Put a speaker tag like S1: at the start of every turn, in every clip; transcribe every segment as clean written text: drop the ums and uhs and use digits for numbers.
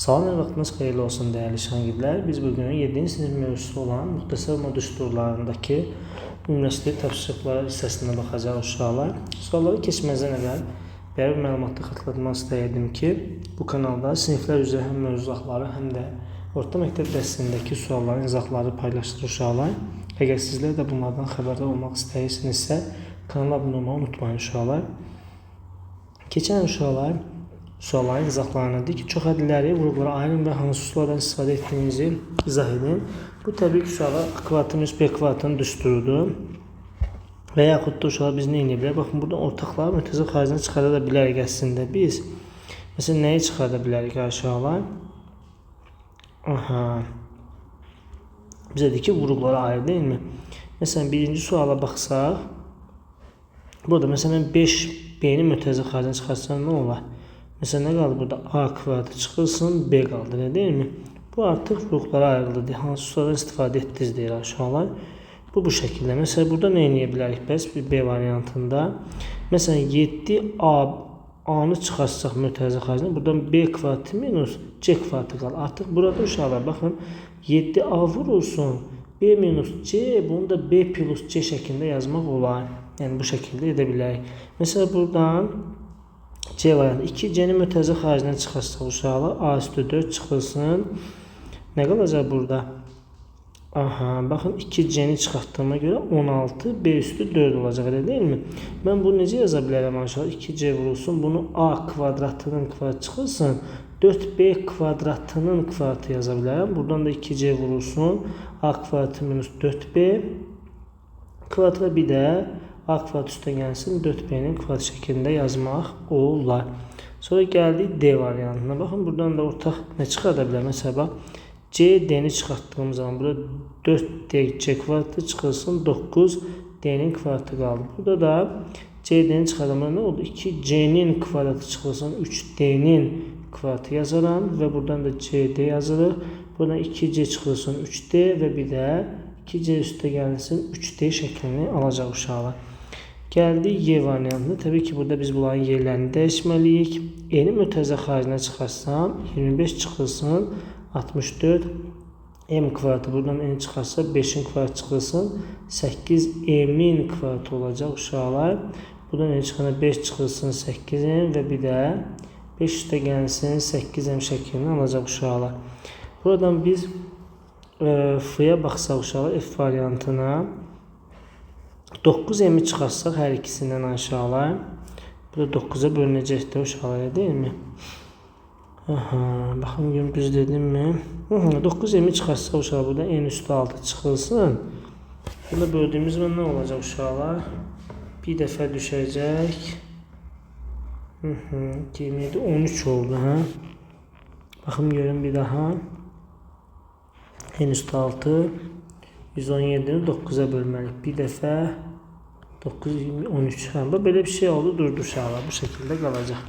S1: Salam və vaxtınız xeyirli olsun değerli şagirdlər. Biz bugün 7-ci sinif mövzusu olan müxtəsər mod düsturlarındakı üniversitet tapşırıqları hissəsinə baxacağıq uşaqlar. Sualları keçməzdən əvvəl belə bir məlumatı xatırlatmaq istəyirdim ki, bu kanalda siniflər üzrə həm mövzuları, həm də orta məktəb dərsindəki sualların izahları paylaşılır uşaqlar. Əgər sizlər də bunlardan xəbərdar olmaq istəyirsinizsə, kanala abunə olmayı unutmayın uşaqlar. Keçən uşaqlar sualların izahlarına deyir ki, çox ədləri, vurğulara ayırın və hansı sulardan istifadə etdiyinizi izah edin. Bu təbii ki, uşaqlar ekvatın üst bir ekvatın düsturudur. Və yaxud da uşaqlar biz nə edə bilərik? Baxın, burada ortaqları mütəzə xaricinə çıxarda da bilərik əslində biz. Məsələn, nəyi çıxarda bilərik uşaqlar? Bizə deyir ki, vurğulara ayır, deyilmi? Məsələn, birinci suala baxsaq, burada məsələn 5B-ni mütəzə xaricinə çıxarsan nə olar? Məsələn, nə qaldı burada? A kvadratı çıxılsın, B qaldı, nə deyilmi? Bu artıq vurğulara ayrıldı. Hansı sulardan istifadə etdiniz deyir uşaqlar. Bu şəkildə. Məsələn, burada nə edə bilərik? Bəs B variantında. Məsələn, 7A-nı çıxarsaq mütəzə xaricinə, buradan B kvadratı minus C kvadratı qalır. Artıq burada uşaqlar, baxın, 7A vurulsun, B minus C, bunu da B plus C şəklində yazmaq olar. Yəni, bu şəkildə edə bilərik. Məsələn, buradan C variantı 2C'ni mütəzə xaricindən çıxarsaq uşaqlar, A üstü 4 çıxılsın. Nə qalacaq burada? Baxın 2C'ni çıxartdığıma görə 16, B üstü 4 olacaq, elə deyilmi? Mən bunu necə yaza bilərəm uşaqlar? 2C vurulsun, bunu A kvadratının kvadratı çıxılsın, 4B kvadratının kvadratı yaza bilərəm. Buradan da 2C vurulsun, A kvadratı minus 4B kvadratı və bir də A kvadrat üstə gəlsin, 4B-nin kvadrat şəklində yazmaq olar. Sonra gəldik D variantına. Baxın, buradan da ortaq nə çıxarda bilər? Məsələn, bax, CD-ni çıxartdığım zaman burada 4DC kvadratı çıxılsın, 9D-nin kvadratı qaldı. Burada da CD-ni çıxardığımda nə oldu? 2C-nin kvadratı çıxılsın, 3D-nin kvadratı yazaram və buradan da CD yazılır. Buradan 2C çıxılsın, 3D və bir də 2C üstə gəlsin, 3D şəklini alacaq uşaqlar. Gəldik Y variantına. Təbii ki, burada biz bunların yerlərini dəyişməliyik. N-i mütəzə xaricinə çıxarsam, 25 çıxılsın, 64 M kvadratı. Buradan N çıxarsa 5'in kvadratı çıxılsın, 8M-in kvadratı olacaq uşaqlar. Buradan N çıxana 5 çıxılsın, 8M və bir də 5 üstə gəlsin, 8M şəklini alacaq uşaqlar. Buradan biz F-yə baxsaq uşaqlar, F variantına 9M-i çıxarsaq hər ikisindən aşağılar. Burada 9'a bölünəcəkdir uşaqlar, deyilmi? Baxın, gün düz dedimmi? 9M-i çıxarsaq uşaqlar, burada N üstü 6 çıxılsın. Burada böldüyümüz zaman nə olacaq uşaqlar? Bir dəfə düşəcək. 27, 13 oldu. Baxın, görün bir daha. N üstü 6. 117'ni 9'a bölməlik. Bir dəfə 9, 20, 13. Belə bir şey oldu, durdu uşaqlar. Bu şəkildə qalacaq.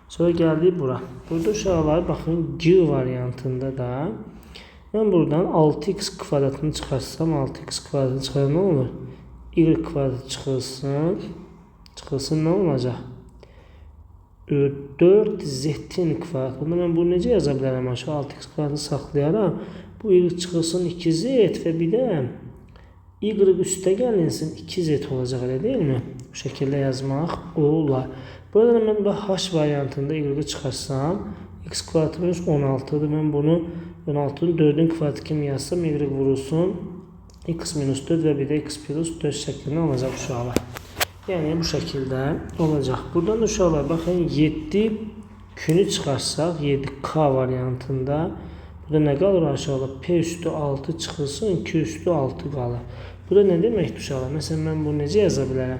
S1: Sonra gəldik bura. Burada uşaqlar, baxın, G variantında da mən buradan 6x kvadratını çıxarsam, 6x kvadratını çıxarsam nə olur? Y kvadratı çıxılsın. Çıxılsın, nə olacaq? 4z-in kvadratı. Bunda mən bunu necə yaza bilərəm? 6x kvadratını saxlayaram. Bu y çıxılsın 2z və bir də y üstə gəlinsin 2z olacaq, elə deyilmi? Bu şəkildə yazmaq olar. Burada mən h variantında y çıxarsam, x kvadratı minus 16'dır. Mən bunu 16'nın 4'ün kvadratı kimi yazsam, y vurulsun, x minus 4 və bir də x plus 4 şəklində olacaq uşaqlar. Yəni bu şəkildə olacaq. Buradan da uşaqlar, baxın, 7 künü çıxarsaq, 7K variantında burada nə qalır aşağıda? P üstü 6 çıxılsın, Q üstü 6 qalır. Burada nə deməkdir uşaqlar? Məsələn, mən bunu necə yaza bilərəm?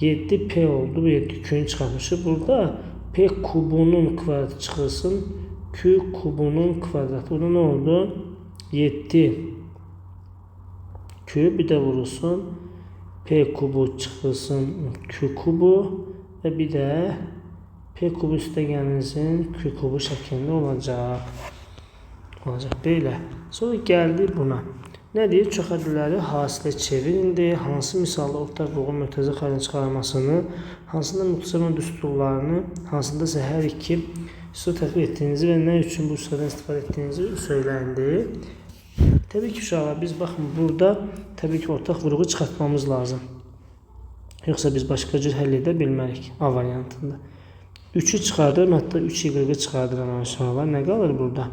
S1: 7P oldu, bu 7 Q'nu çıxarmışıq. Burada P kubunun kvadratı çıxılsın, Q kubunun kvadratı. Burada nə oldu? 7 Q bir də vurulsun, P kubu çıxılsın, Q kubu və bir də P kubu üstə gəlinsin, Q kubu şəklində olacaq. Belə. Sonra gəldik buna. Nə deyir? Çox ədləri hasilə çevirindir. Hansı misalda ortaq vurğun mütəzə xaricinə çıxarılmasını, hansında müxtəsər düsturlarını, hansında isə hər iki üsul tətbiq etdiyinizi və nə üçün bu üsuldan istifadə etdiyinizi söyləndi. Təbii ki, uşaqlar, biz baxın, burada təbii ki, ortaq vuruğu çıxartmamız lazım. Yoxsa biz başqa cür həll edə bilmərik A variantında. 3'ü çıxardıram, hətta 3y çıxardıram uşaqlar. Nə qalır burada?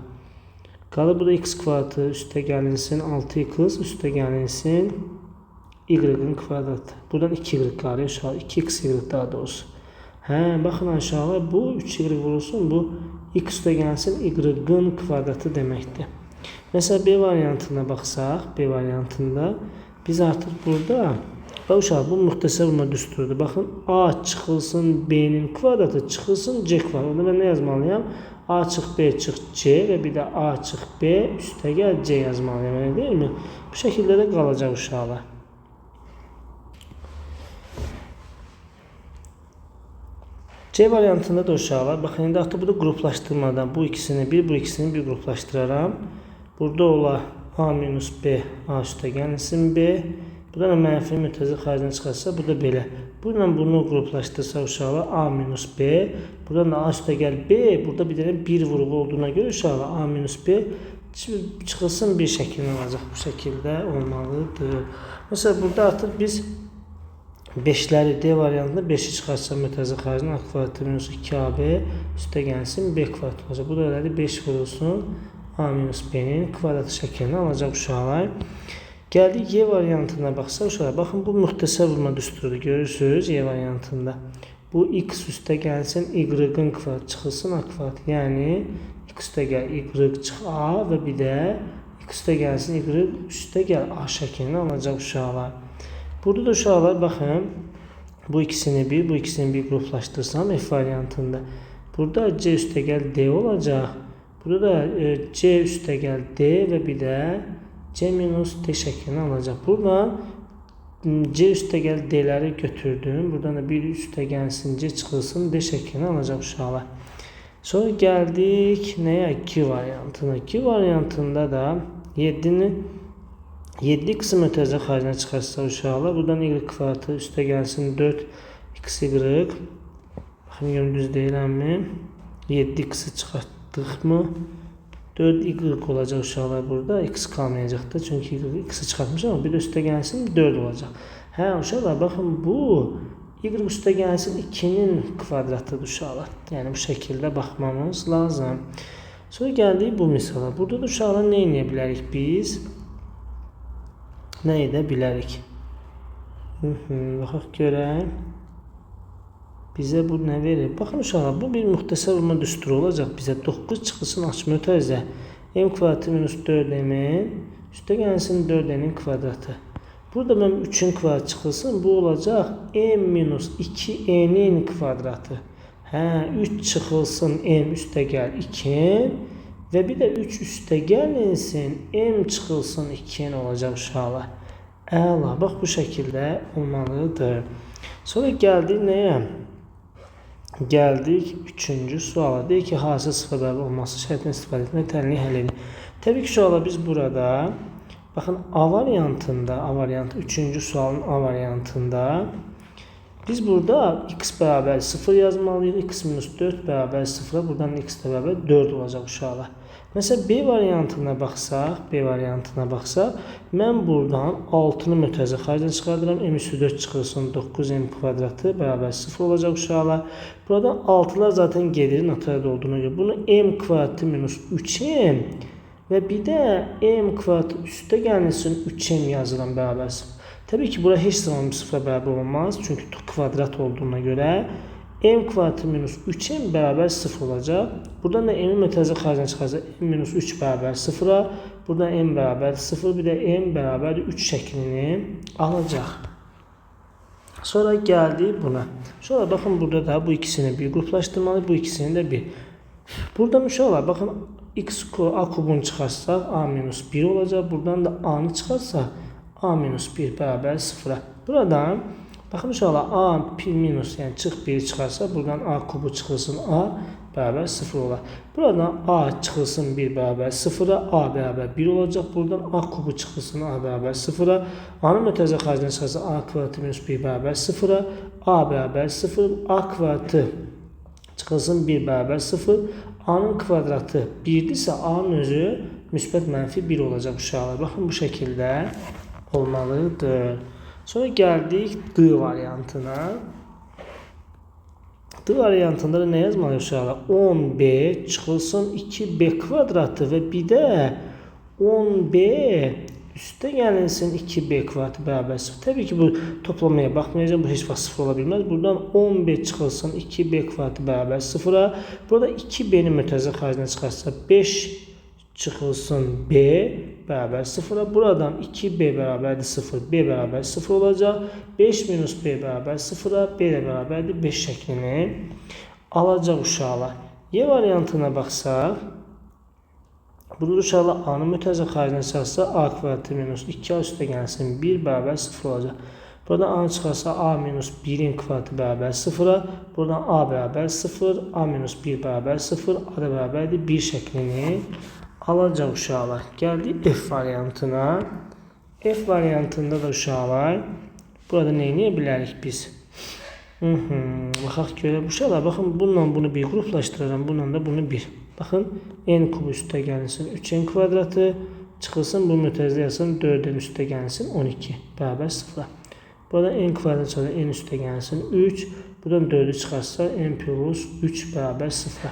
S1: Qalır burada x kvadratı üstə gəlinsin 6x üstə gəlinsin y-in kvadratı. Buradan 2y qalır uşaqlar. 2xy daha doğrusu. Baxın aşağıya bu 3y vurulsun, bu x üstə gəlsin y-in kvadratı deməkdir. Mesela B variantına baxsaq, B variantında biz artıq burada uşaq bu müxtəsər vurma düsturudur. Baxın A çıxılsın B'nin kvadratı çıxılsın C kvadratı. Onda mən nə yazmalıyam? A çıx B çıx C və bir də A çıx B üstə gəl C yazmalıyam, elə deyilmi? Bu şəkildə də qalacaq uşaqlar. C variantında da uşaqlar, baxın, indi artıq burada qruplaşdırmadan bu ikisini bir, bu ikisini bir qruplaşdıraram. Burada ola A minus B, A üstə gəlsin B. Buradan mənfi mütəzə xaricdən çıxarsa, bu da belə. Buradan bunu qruplaşdırsa uşaqlar A minus B. Buradan da A üstə gəl B. Burada bir dənə bir vuruğu olduğuna görə uşaqlar A minus B çıxılsın bir şəkildə olacaq. Bu şəkildə olmalıdır. Mesela burada artıq biz 5'ləri D variantında 5'i çıxarsa mütəzə xaricdən A kvadratı minus 2AB üstə gəlsin B kvadratı olacaq. Bu da elədi 5 vurulsun A minus B'nin kvadratı şəklini alacaq uşaqlar. Gəldik Y variantına baxsa uşaqlar. Baxın bu müxtəsər vurma düsturudur. Görürsünüz Y variantında. Bu x üstə gəlsin y-in kvadratı çıxılsın A kvadratı. Yəni x üstə gəl y çıx A və bir də x üstə gəlsin y üstə gəl A şəklini alacaq uşaqlar. Burada da uşaqlar baxın. Bu ikisini bir, bu ikisini bir qruplaşdırsam F variantında. Burada C üstə gəl D olacaq. Burada da C üstə gəl D və bir də C minus D şəklini alacaq. Buradan C üstə gəl D'ləri götürdüm. Buradan da bir üstə gəlsin C çıxılsın D şəklini alacaq uşaqlar. Sonra gəldik nəyə? 2 variantına. 2 variantında da 7 qısı mütəzə xaricdən çıxarsa uşaqlar. Buradan y kvadratı üstə gəlsin 4xy. Baxın, görün düz deyilənmi? 7 qısı çıxartdıqmı? 4y olacaq uşaqlar burada. X qalmayacaqdır. Çünki x'i çıxartmışam ama bir də üstə gəlsin 4 olacaq. Uşaqlar baxın bu y üstə gəlsin 2'nin kvadratıdır uşaqlar. Yəni bu şəkildə baxmamız lazım. Sonra gəldik bu misala. Burada da uşaqlar nə edə bilərik biz? Nə edə bilərik? Baxaq görək. Bizə bu nə verir? Baxın uşaqlar, bu bir müxtəsər vurma düsturu olacaq. Bizə 9 çıxılsın açma mütərizə. M kvadratı minus 4m'in üstə gəlsin 4n'in kvadratı. Burada mən 3'ün kvadratı çıxılsın. Bu olacaq m minus 2n'in kvadratı. 3 çıxılsın m üstə gəl 2n və bir də 3 üstə gəlinsin m çıxılsın 2n olacaq uşaqlar. Əla, bax bu şəkildə olmalıdır. Sonra gəldik nəyə? Gəldik 3-cü suala. Deyək ki, hasil sıfır bərabər olması şərtindən istifadə etmək tənliyi həll edin. Təbii ki, uşaqlar biz burada baxın A variantında, 3-cü sualın A variantında biz burada x bərabər 0 yazmalıyıq. X minus 4 bərabər 0'a buradan x də bərabər 4 olacaq uşaqlar. Mesela B variantına baxsaq, mən buradan 6'nı mütəzə xaricdən çıxardıram. M üstü 4 çıxılsın 9m kvadratı bərabər 0 olacaq uşaqlar. Buradan 6'lar zaten gedir naturalda olduğuna görə. Bunu m kvadratı minus 3m və bir də m kvadratı üstə gəlsin 3m yazıram bərabər 0. Təbii ki, bura heç zaman 0'a bərabər olmaz. Çünki kvadrat olduğuna görə m kvadratı minus 3m bərabər 0 olacaq. Buradan da m'in mütəzə xaricdən çıxarsa m minus 3 bərabər 0'a. Buradan m bərabər 0, bir də m bərabər 3 şəklini alacaq. Sonra gəldi buna. Sonra baxın burada da bu ikisini bir qruplaşdırmalı, bu ikisini də bir. Buradan uşaqlar baxın A kubunu çıxarsaq A minus 1 olacaq. Buradan da A'nı çıxarsaq A minus 1 bərabər 0'a. Buradan baxın uşaqlar A minus yəni çıx 1 çıxarsa buradan A kubu çıxılsın A bərabər 0 olar. Buradan A çıxılsın 1 bərabər 0'a A bərabər 1 olacaq. Buradan A kubu çıxılsın A bərabər 0'a. A'nın mütəzə xaricdən çıxarsa A kvadratı minus 1 bərabər 0'a. A bərabər 0. A kvadratı çıxılsın 1 bərabər 0. A-nın kvadratı 1'dirsə A-nın özü müsbət mənfi 1 olacaq uşaqlar. Baxın bu şəkildə olmalıdır. Sonra gəldik D variantına. D variantında da nə yazmalıyıq uşaqlar? 10b çıxılsın 2b kvadratı və bir də 10b üstə gəlinsin 2b kvadratı bərabər 0. Təbii ki, bu toplamaya baxmayacaq. Bu heç vaxt 0 ola bilməz. Buradan 10b çıxılsın 2b kvadratı bərabər 0-a. Burada 2b-ni mütərizə xaricinə çıxarsa 5 çıxılsın b bərabər 0-a. Buradan 2b bərabərdir 0, b bərabər 0 olacaq. 5 minus b bərabər 0-a, b də bərabərdir 5 şəklini alacaq uşaqlar. Y variantına baxsaq, burada uşaqlar A-nın mütərizə xaricinə çıxarsa A kvadratı minus 2A üstə gəlsin 1 bərabər 0 olacaq. Buradan A-nı çıxarsa A minus 1-in kvadratı bərabər 0-a. Buradan A bərabər 0, A minus 1 bərabər 0, A da bərabərdir 1 şəklini alacaq uşaqlar. Gəldik F variantına. F variantında da uşaqlar, burada nə edə bilərik biz? Baxaq görək uşaqlar. Baxın, bununla bunu bir qruplaşdırıram, bununla da bunu bir. Baxın, n kubu üstə gəlinsin 3n kvadratı, çıxılsın bu mütərizə yazsın 4n üstə gəlinsin 12 bərabər 0-a. Burada n kvadrat çıxarsa n üstə gəlinsin 3, buradan 4-ü çıxarsa n plus 3 bərabər 0-a.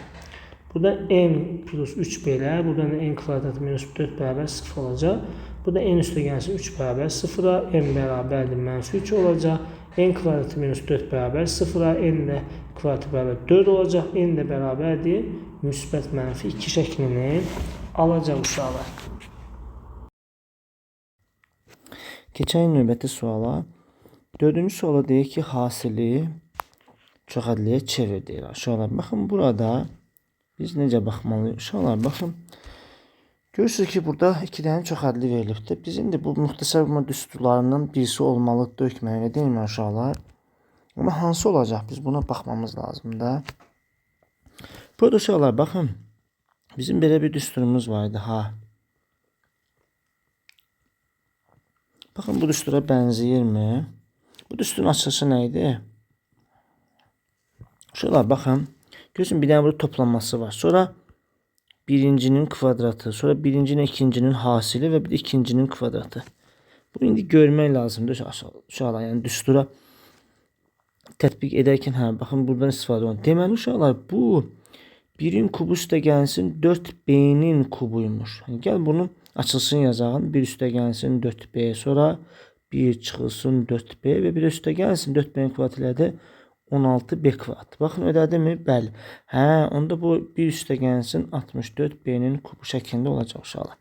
S1: Burada n plus 3 belə, buradan n kvadrat minus 4 bərabər 0 olacaq. Burada n üstə gəlsin 3 bərabər 0-a, n bərabərdir mənfi 3 olacaq. N kvadratı minus 4 bərabər 0-a, n də kvadratı bərabər 4 olacaq. N də bərabərdir müsbət mənfi 2 şəklini alacaq uşaqlar.
S2: Keçək növbəti suala. 4-cü suala deyək ki, hasili çoxədliyə çevir deyir. Uşaqlar, baxın burada biz necə baxmalıyıq? Uşaqlar, baxın. Görürsünüz ki, burada 2 dənə çoxədli verilibdir. Bizim də bu müxtəsər bulma düsturlarından birisi olmalıdır hökmənə, deyil mi uşaqlar? Amma hansı olacaq? Biz buna baxmamız lazımdır. Burada uşaqlar, baxın. Bizim belə bir düsturumuz var idi. Baxın, bu düstura bənzəyirmi? Bu düsturun açılışı nə idi? Uşaqlar, baxın. Görürsün, bir dənə burada toplanması var. Sonra birincinin kvadratı, sonra birincinin ikincinin hasili və bir də ikincinin kvadratı. Bu indi görmək lazımdır uşaqlar. Yəni düstura tətbiq edərkən, baxın, buradan istifadə olun. Deməli uşaqlar, bu 1-in kubu üstə gəlsin 4b-nin kubuymuş. Gəl bunu açılsın yazağın. 1 üstə gəlsin 4b, sonra 1 çıxılsın 4b və bir üstə gəlsin 4b-nin kvadratı ilə də 16b kvadrat. Baxın, ödədimi? Bəli. Onda bu 1 üstə gəlsin 64b-nin kubu şəklində olacaq uşaqlar.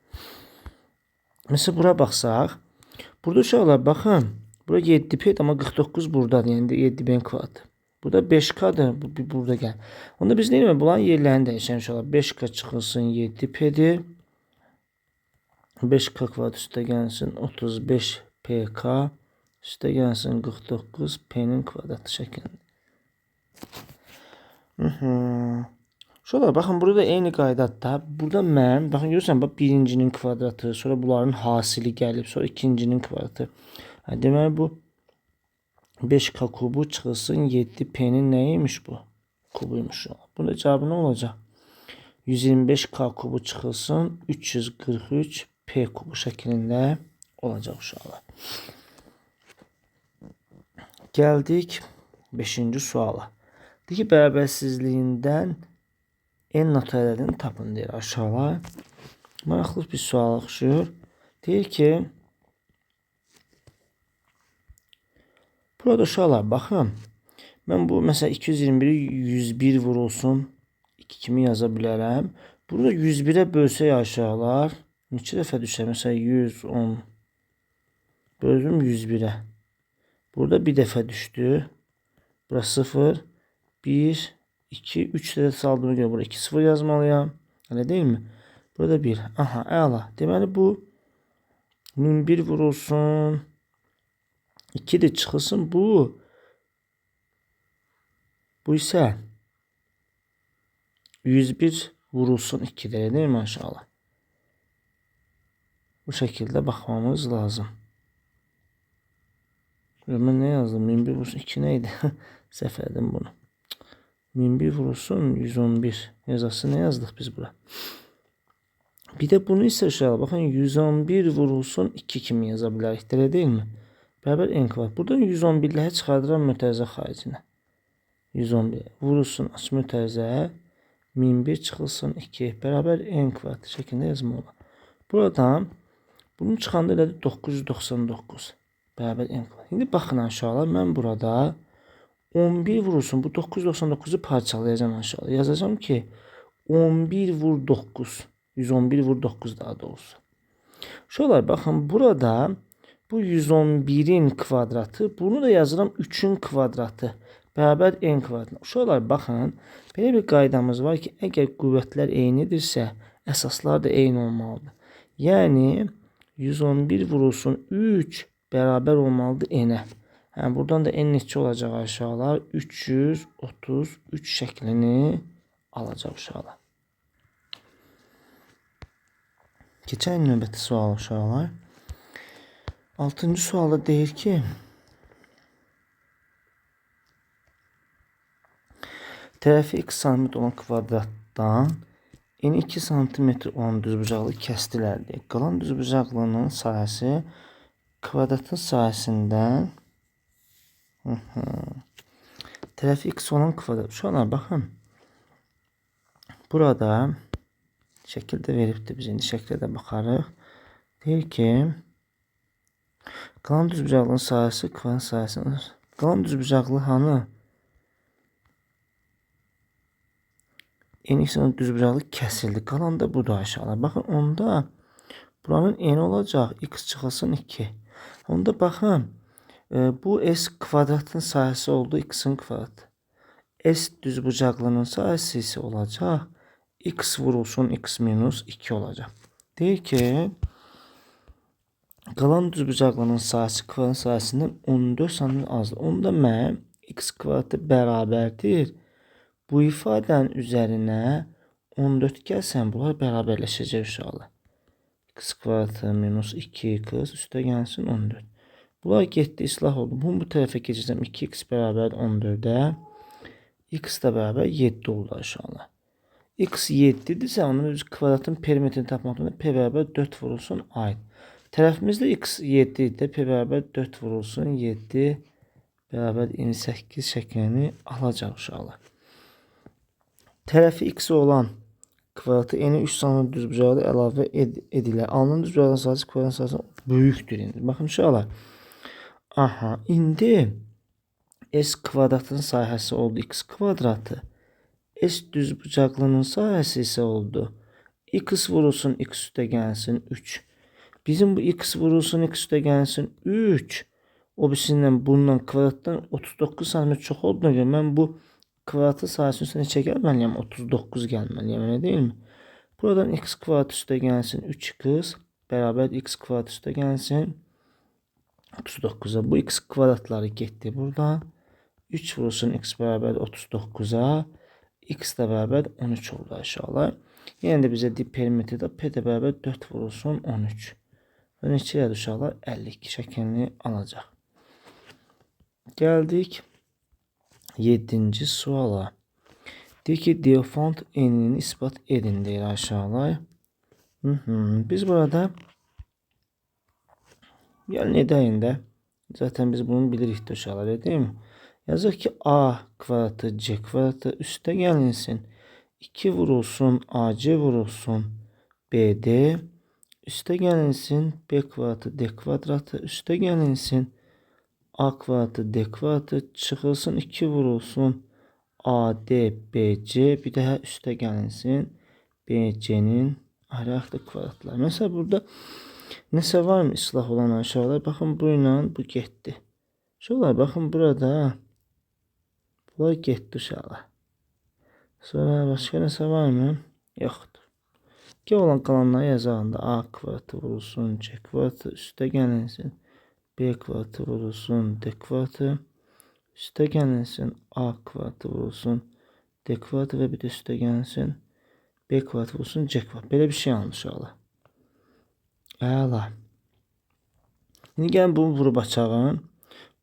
S2: Məsələn, bura baxsaq, burada uşaqlar, baxın, bura 7p amma 49 buradadır, yəni 7b-nin kvadratı. Burada 5k'dır, bu burada gəl. Onda biz neyəmək? Bunların yerlərini dəyişən uşaqlar. 5k çıxılsın 7p'dir. 5k kvadrat üstə gəlsin 35pk üstə gəlsin 49p'nin kvadratı şəklində. Uşaqlar, baxın, burada eyni qaydadır. Burada mən, baxın, görürsən, birincinin kvadratı, sonra bunların hasili gəlib, sonra ikincinin kvadratı. Deməli, bu 5k kubu çıxılsın 7p'nin nəyiymiş bu? Kubuymuş. Burada cavabı nə olacaq? 125k kubu çıxılsın 343p kubu şəklində olacaq uşaqlar. Gəldik 5-ci suala. Deyir ki, bərabərsizliyindən n natural ədədini tapın deyir aşağılar. Maraqlı bir sual oxşuyur. Deyir ki, burada uşaqlar, baxın, mən bu, məsələn, 221-i 101 vurulsun 2 kimi yaza bilərəm. Burada 101-ə bölsək aşağılar, 2 dəfə düşər, məsələn, 110 böldüm 101-ə. Burada bir dəfə düşdü. Bura 0, 1, 2, 3 də saldığına görə burada 2, 0 yazmalıyam. Elə deyil mi? Burada 1. Aha, əla. Deməli, bu 1001 vurulsun 2 də çıxılsın. Bu isə 101 vurulsun 2-də, elə deyil mi aşağılar? Bu şəkildə baxmamız lazım. Mən nə yazdım? 1001 vurulsun 2 nə idi? Səhv elədim bunu. 1001 vurulsun 111 yazası ne yazdık biz bura? Bir de bunu ise uşaqlar baxın 111 vurulsun 2 kimi yaza bilərik. Elə deyilmi? Bərabər n kvadrat. Buradan 111'ləri çıxardıram mötərizə xaricinə. 111 vurulsun aç mötərizə 1001 çıxılsın 2 bərabər n kvadrat şəklində yazmaq olar. Buradan bunu çıxanda elədi 999 bərabər n kvadrat. İndi baxın aşağılar mən burada 11 vurulsun bu 999'u parçalayacağım aşağıya. Yazacağım ki 11 vur 9. 111 vur 9 daha doğrusu. Şuralar bakın burada bu 111'in kvadratı. Bunu da yazıram 3'ün kvadratı. Bərabər n kvadratına. Şuralar baxın. Belə bir qaydamız var ki əgər qüvvətlər eynidirsə əsaslar da eyni olmalıdır. Yəni 111 vurulsun 3 bərabər olmalıdır n-ə. Yəni buradan da n neçə olacaq aşağılar? 333 şəklini alacaq uşaqlar. Keçən növbəti sual uşaqlar. 6-cı sualda deyir ki tərəfi x sm olan kvadratdan eni 2 sm olan düzbucaqlı kəsdilər deyir. Qalan düzbucaqlının sahəsi kvadratın sahəsindən tərəfi x olan kvadrat. Uşaqlar baxın. Burada şəkildə veribdir. Biz indi şəklə də baxarıq. Deyir ki qalan düzbucaqlının sahəsi kvadrat sahəsindən. Qalan düzbucaqlı hanı? Eni x düzbucaqlı kəsildi. Qalan da budur aşağılar. Baxın onda buranın eni olacaq. X çıxılsın 2. Onda baxın. Bu s kvadratın sahəsi oldu x-in kvadratı. S düzbucaqlının sahəsi isə olacaq. X vurulsun x minus 2 olacaq. Deyir ki qalan düzbucaqlının sahəsi kvadrat sahəsindən 14 sm azdır. Onda mən x kvadratı bərabərdir. Bu ifadənin üzərinə 14 gəlsən bunlar bərabərləşəcək uşaqlar. X kvadratı minus 2x üstə gəlsin 14. Bunlar getdi, islah oldu. Bunu bu tərəfə keçəcəm. 2x bərabər 14'ə. X da bərabər 7 oldu aşağılar. X 7'dirsə, onun biz kvadratın perimetrini tapmaqda p bərabər 4 vurulsun a. Tərəfimizdə x 7 idi. P bərabər 4 vurulsun 7 bərabər 28 şəklini alacaq uşaqlar. Tərəfi x olan kvadratı eni 3 sm düzbucaqlı əlavə edilir. Alınan düzbucaqlının sahəsi kvadrat sahəsindən böyükdür indi. Baxın uşaqlar. Aha, indi s kvadratın sahəsi oldu x kvadratı. S düzbucaqlının sahəsi isə oldu. X vurulsun x üstə gəlsin 3. Bizim bu x vurulsun x üstə gəlsin 3. O birisindən bundan kvadratdan 39 sm çox olduğuna görə mən bu kvadratın sahəsinin üstə neçə gəlməliyəm? 39 gəlməliyəm, elə deyilmi? Buradan x kvadrat üstə gəlsin 3x bərabər x kvadrat üstə gəlsin 39'a. Bu x kvadratları getdi buradan. 3 vurulsun x bərabər 39'a. X da bərabər 13 oldu aşağılar. Yəni də bizə perimetrdə p də bərabər 4 vurulsun 13. Və neçə elədi uşaqlar? 52 şəklini alacaq. Gəldik 7-ci suala. Deyir ki, Diofant enini ispat edin deyir aşağılar. Biz burada gəlin edəyin də. Zaten biz bunu bilirik də uşaqlar, değil mi? Yazıq ki a kvadratı c kvadratı üstə gəlinsin. 2 vurulsun ac vurulsun bd üstə gəlinsin b kvadratı d kvadratı üstə gəlinsin. A kvadratı d kvadratı çıxılsın 2 vurulsun ad bc bir daha üstə gəlinsin bc'nin ayrı-ayrı kvadratları. Mesela burada nəsə var mı islah olan aşağılar? Baxın bu ilə bu getdi. Şuralar baxın burada. Bunlar getdi uşaqlar. Sonra başqa nəsə var mı? Yoxdur. Ki olan qalanları yazağında a kvadratı vurulsun c kvadratı üstə gəlinsin. B kvadratı vurulsun d kvadratı üstə gəlinsin. A kvadratı vurulsun d kvadratı və bir də üstə gəlinsin. B kvadratı vurulsun c kvadratı. Belə bir şey almış uşaqlar. Əla. İndi gəlin bunu vurub açağım.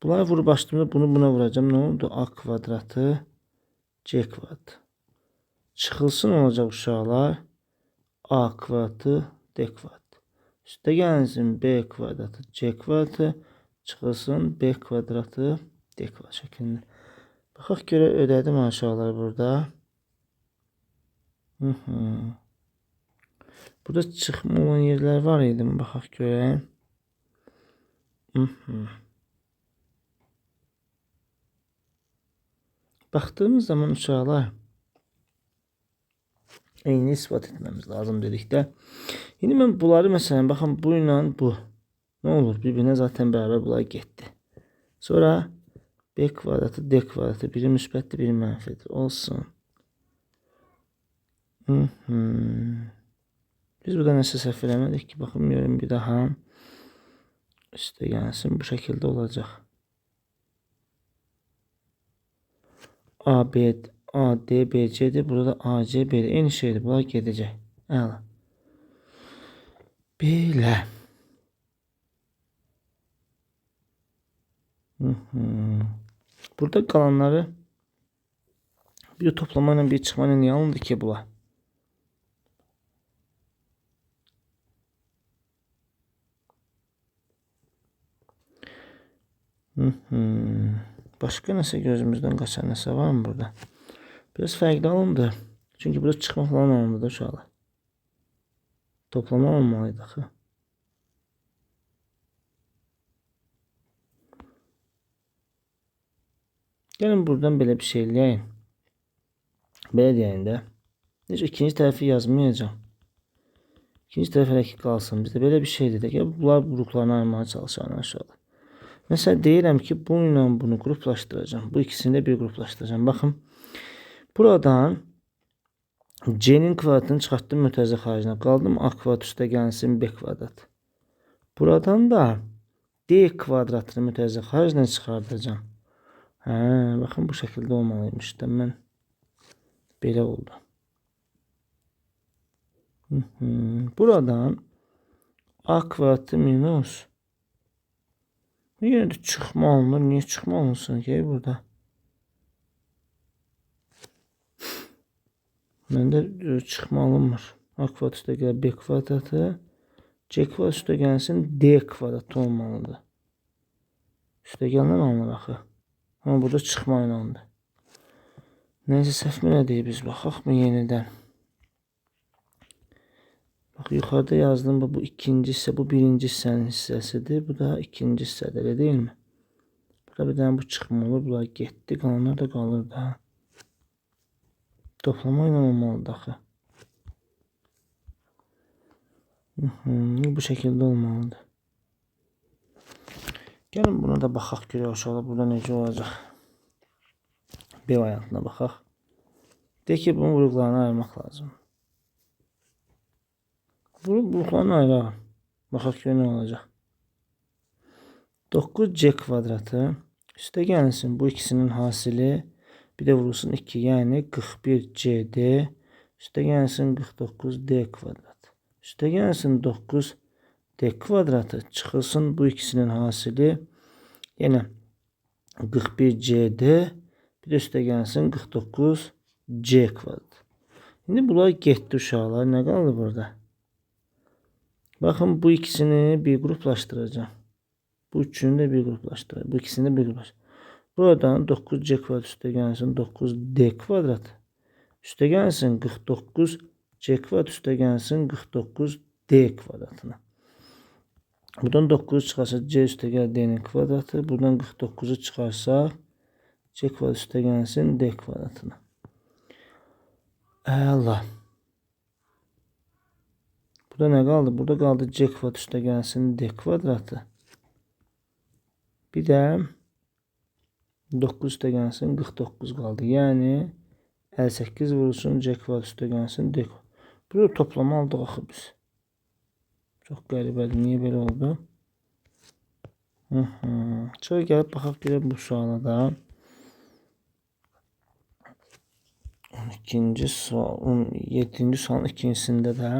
S2: Bunları vurub açdığımda bunu buna vuracağım. Nə oldu? A kvadratı C kvadratı. Çıxılsın olacaq uşaqlar. A kvadratı D kvadratı. Üstə gəlsin B kvadratı C kvadratı. Çıxılsın B kvadratı D kvadratı şəklində. Baxaq görə ödədim aşağılar burada. Burada çıxma olan yerlər var idi. Baxaq görək. Baxdığımız zaman uşaqlar eyni ispat etməmiz lazım dedikdə. İndi mən bunları məsələn baxın bu ilə bu nə olur? Bir-birinə zaten bərabər bunlar getdi. Sonra B kvadratı D kvadratı biri müsbətdir, biri mənfidir. Olsun. Biz burada nəsə səhv eləmədik ki, baxın görün bir daha. Üstə gəlsin bu şəkildə olacaq. A D B C'dir. Burada da A C B'dir. Eyni şeydir. Bunlar gedəcək. Əla. Belə. Burada qalanları bir toplama ilə bir çıxma ilə niyə alındı ki bunlar? Başqa nəsə gözümüzdən qaçan nəsə var mı burada? Biraz fərqli alındı. Çünki burada çıxma falan alındı da uşaqlar. Toplama olmalıydı axı. Gəlin buradan belə bir şey eləyək. Belə deyəndə də. Necə ikinci tərəfi yazmayacağım. İkinci tərəf hələ ki qalsın. Bizdə belə bir şeydir də ki, bunlar qruplarını ayırmağa çalışan aşağıda. Mesela deyirəm ki, bununla bunu qruplaşdıracağım. Bu ikisini də bir qruplaşdıracağım. Baxın. Buradan C'nin kvadratını çıxartdım mütərizə xaricinə. Qaldım A kvadrat üstə gəlsin B kvadrat. Buradan da D kvadratını mütərizə xaricinə çıxardacağım. Baxın bu şəkildə olmalıymış da mən belə oldu. Buradan A kvadratı minus yine de çıxma alınır. Niye çıxma alınsın ki burada? Məndə çıxma alınmır. A kvadrat üstə gəl B kvadratı. C kvadrat üstə gəlsin D kvadratı olmalıdır. Üstə gələn alınır axı. Ama burada çıxma inandı. Neyse səhv mi nədir biz baxaq mı yenidən? Bak yukarıda yazdım bu ikinci hissə, bu birinci hissənin hissəsidir. Bu da ikinci hissədir, elə deyilmi? Burada bir dənə bu çıxma olur, bunlar getdi, qalanlar da qalır da. Toplama ilə olmalıdır axı. Bu şəkildə olmalıdır. Gəlin buna da baxaq görək uşaqlar burada necə olacaq. B variantına baxaq. Deyək ki, bunun vurğularını ayırmaq lazım. Vurğularını ayıraq. Baxaq görək nə olacaq. 9C kvadratı üstə gəlsin bu ikisinin hasili. Bir də vurulsun 2, yəni 41CD. Üstə gəlsin 49D kvadrat. Üstə gəlsin 9D kvadratı. Çıxılsın bu ikisinin hasili. Yenə 41CD. Bir də üstə gəlsin 49C kvadrat. İndi bunlar getdi uşaqlar. Nə qaldı burada? Baxın bu ikisini bir qruplaşdıracağım. Bu üçünü də bir qruplaşdıracağım. Bu ikisini də bir qruplaşdıracağım. Buradan 9C kvadrat üstə gəlsin 9D kvadrat. Üstə gəlsin 49C kvadrat üstə gəlsin 49D kvadratına. Buradan 9 çıxarsa C üstə gəl D'nin kvadratı. Buradan 49'u çıxarsaq C kvadrat üstə gəlsin D kvadratına. Əla. Burada nə qaldı? Burada qaldı C kvadrat üstə gəlsin D kvadratı. Bir də 9 üstə gəlsin 49 qaldı. Yəni 58 vurulsun C kvadrat üstə gəlsin D kvadrat. Burada toplama aldıq axı biz. Çox qəribədir. Niyə belə oldu? Sonra gəlib baxaq görək bu suala da. 12-ci sual, 17-ci sualın ikincisində də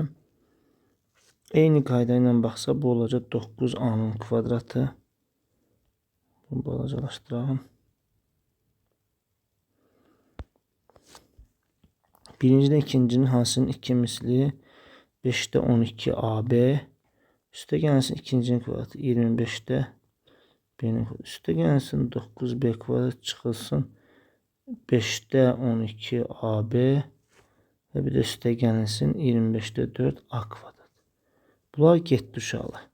S2: eyni qayda ilə baxsa bu olacaq 9A'nın kvadratı. Bunu balacalaşdıralım. Birincinin ikincinin hansının 2 misli 5'te 12 AB üstə gəlsin ikincinin kvadratı 25'te B'nin kvadratı üstə gəlsin 9B kvadrat çıxılsın 5'te 12 AB və bir də üstə gəlsin 25'te 4 A kvadrat. Bunlar getdi uşaqlar.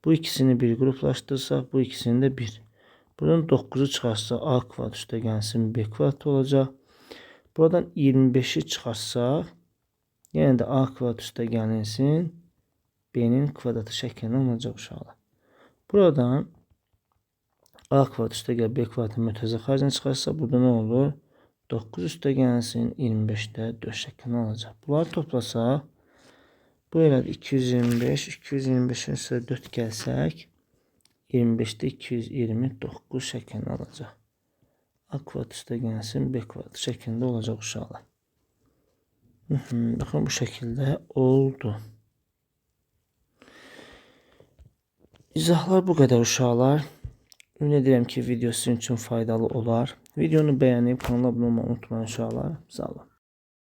S2: Bu ikisini bir qruplaşdırsaq, bu ikisini də bir. Buradan 9'u çıxarsaq A kvadrat üstə gəlsin B kvadrat olacaq. Buradan 25'i çıxarsaq, yenə də A kvadrat üstə gəlsin B'nin kvadratı şəklində olacaq uşaqlar. Buradan A kvadrat üstə gəl B kvadratın mütərizə xaricini çıxarsaq, burada nə olur? 9 üstə gəlsin 25'də 4 şəklində olacaq. Bunları toplasaq, bu elədir 225, 225'in üstə 4 gəlsək, 25'də 229 şəklində olacaq. A kvadrat üstə gəlsin B kvadrat şəklində olacaq uşaqlar. Baxın bu şəkildə oldu. İzahlar bu qədər uşaqlar. Ümid edirəm ki, video sizin üçün faydalı olar. Videonu bəyənib kanala abunə olmayı unutmayın uşaqlar. Sağ olun.